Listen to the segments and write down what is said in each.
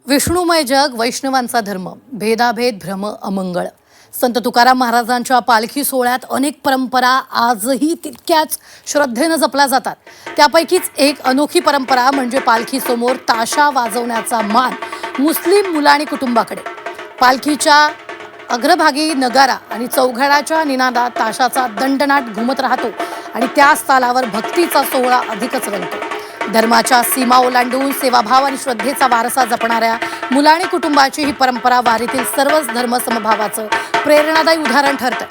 विष्णुमय जग वैष्णवांचा धर्म, भेदाभेद भ्रम अमंगळ. संत तुकाराम महाराजांच्या पालखी सोहळ्यात अनेक परंपरा आजही तितक्याच श्रद्धेनं जपल्या जातात. त्यापैकीच एक अनोखी परंपरा म्हणजे पालखीसमोर ताशा वाजवण्याचा मान मुस्लिम मुलाणी कुटुंबाकडे. पालखीच्या अग्रभागी नगारा आणि चौघड्याच्या निनादात ताशाचा दंडनाट घुमत राहतो आणि त्याच तालावर भक्तीचा सोहळा अधिकच रंगतो. धर्माच्या सीमा ओलांडून सेवाभाव आणि श्रद्धेचा वारसा जपणाऱ्या मुलाणी कुटुंबाची ही परंपरा वारीतील सर्वच धर्मसमभावाचं प्रेरणादायी उदाहरण ठरतं.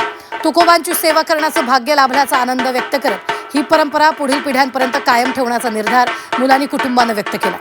तुकोबांची सेवा करण्याचं भाग्य लाभल्याचा आनंद व्यक्त करत ही परंपरा पुढील पिढ्यांपर्यंत कायम ठेवण्याचा निर्धार मुलाणी कुटुंबानं व्यक्त केला.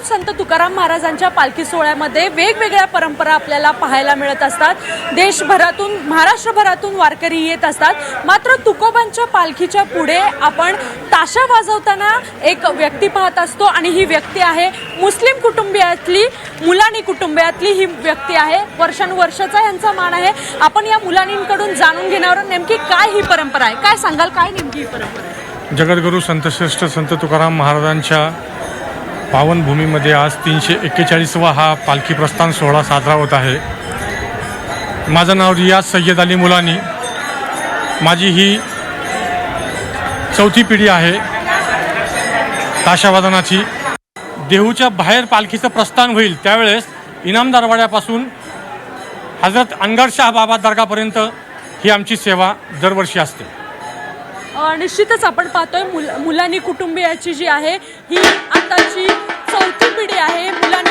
संत तुकाराम महाराजांच्या पालखी सोहळ्यामध्ये वेगवेगळ्या परंपरा आपल्याला पाहायला मिळत असतात. देशभरातून महाराष्ट्रभरातून वारकरी येत असतात. मात्र तुकोबांच्या पालखीच्या पुढे आपण ताशा वाजवताना एक व्यक्ती पाहत असतो आणि ही व्यक्ती आहे मुस्लिम कुटुंबियातली, मुलाणी कुटुंबियातली ही व्यक्ती आहे. वर्षानुवर्षाचा यांचा मान आहे. आपण या मुलांकडून जाणून घेण्यावर नेमकी काय ही परंपरा आहे, काय सांगाल, काय नेमकी ही परंपरा आहे? जगद्गुरू संतश्रेष्ठ संत तुकाराम महाराजांच्या पावनभूमीमध्ये आज 341वा हा पालखी प्रस्थान सोहळा साजरा होत आहे. माझं नाव रियाज सय्यद अली मुलानी. माझी ही चौथी पिढी आहे ताशावादनाची. देहूच्या बाहेर पालखीचं प्रस्थान होईल त्यावेळेस इनामदारवाड्यापासून हजरत अनगरशाह बाबा दर्गापर्यंत ही आमची सेवा दरवर्षी असते. निश्चितच आपण पाहतोय मुलाणी कुटुंबियाची जी आहे ही आताची चौथी पिढी आहे. मुलाणी